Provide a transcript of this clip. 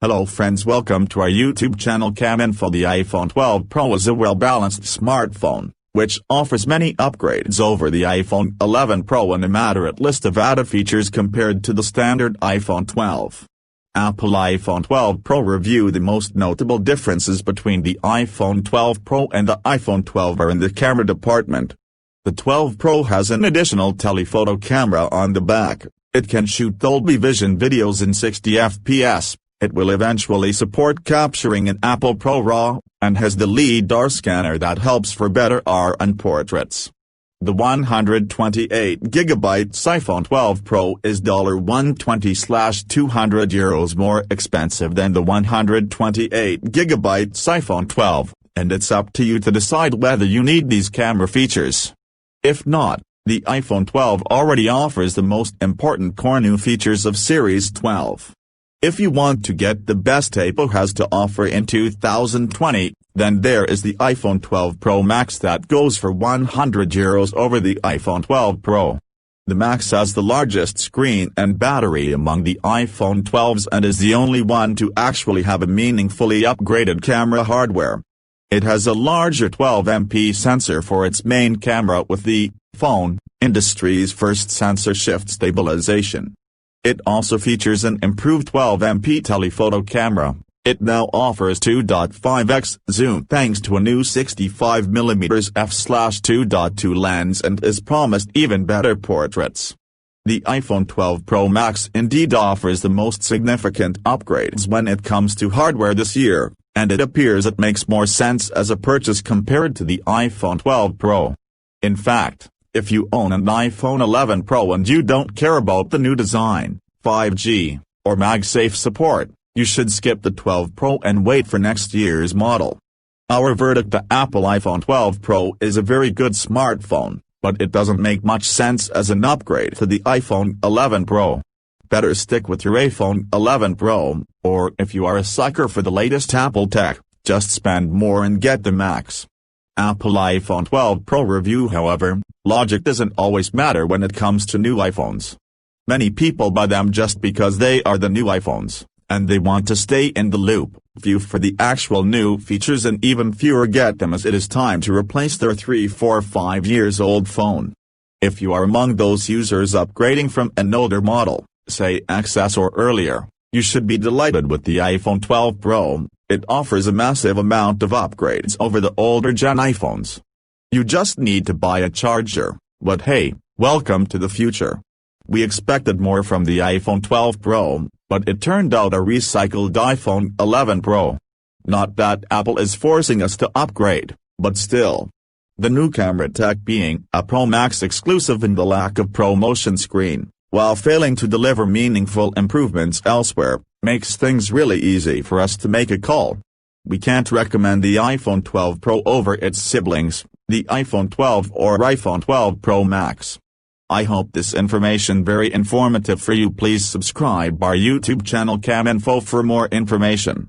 Hello friends, welcome to our YouTube channel Cam Info. The iPhone 12 Pro is a well-balanced smartphone, which offers many upgrades over the iPhone 11 Pro and a moderate list of added features compared to the standard iPhone 12. Apple iPhone 12 Pro review. The most notable differences between the iPhone 12 Pro and the iPhone 12 are in the camera department. The 12 Pro has an additional telephoto camera on the back. It can shoot Dolby Vision videos in 60 fps. It will eventually support capturing in Apple ProRAW, and has the LiDAR Scanner that helps for better AR and portraits. The 128GB iPhone 12 Pro is €120/200 more expensive than the 128GB iPhone 12, and it's up to you to decide whether you need these camera features. If not, the iPhone 12 already offers the most important core new features of Series 12. If you want to get the best Apple has to offer in 2020, then there is the iPhone 12 Pro Max that goes for €100 over the iPhone 12 Pro. The Max has the largest screen and battery among the iPhone 12s and is the only one to actually have a meaningfully upgraded camera hardware. It has a larger 12MP sensor for its main camera with the phone industry's first sensor shift stabilization. It also features an improved 12MP telephoto camera. It now offers 2.5x zoom thanks to a new 65mm f/2.2 lens and is promised even better portraits. The iPhone 12 Pro Max indeed offers the most significant upgrades when it comes to hardware this year, and it appears it makes more sense as a purchase compared to the iPhone 12 Pro. In fact, if you own an iPhone 11 Pro and you don't care about the new design, 5G, or MagSafe support, you should skip the 12 Pro and wait for next year's model. Our verdict: the Apple iPhone 12 Pro is a very good smartphone, but it doesn't make much sense as an upgrade to the iPhone 11 Pro. Better stick with your iPhone 11 Pro, or if you are a sucker for the latest Apple tech, just spend more and get the Max. Apple iPhone 12 Pro review. However, logic doesn't always matter when it comes to new iPhones. Many people buy them just because they are the new iPhones, and they want to stay in the loop. Few for the actual new features, and even fewer get them as it is time to replace their 3, 4, 5 years old phone. If you are among those users upgrading from an older model, say XS or earlier, you should be delighted with the iPhone 12 Pro. It offers a massive amount of upgrades over the older gen iPhones. You just need to buy a charger, but hey, welcome to the future. We expected more from the iPhone 12 Pro, but it turned out a recycled iPhone 11 Pro. Not that Apple is forcing us to upgrade, but still. The new camera tech being a Pro Max exclusive and the lack of ProMotion screen, while failing to deliver meaningful improvements elsewhere, makes things really easy for us to make a call. We can't recommend the iPhone 12 Pro over its siblings, the iPhone 12 or iPhone 12 Pro Max. I hope this information very informative for you. Please subscribe our YouTube channel Cam Info for more information.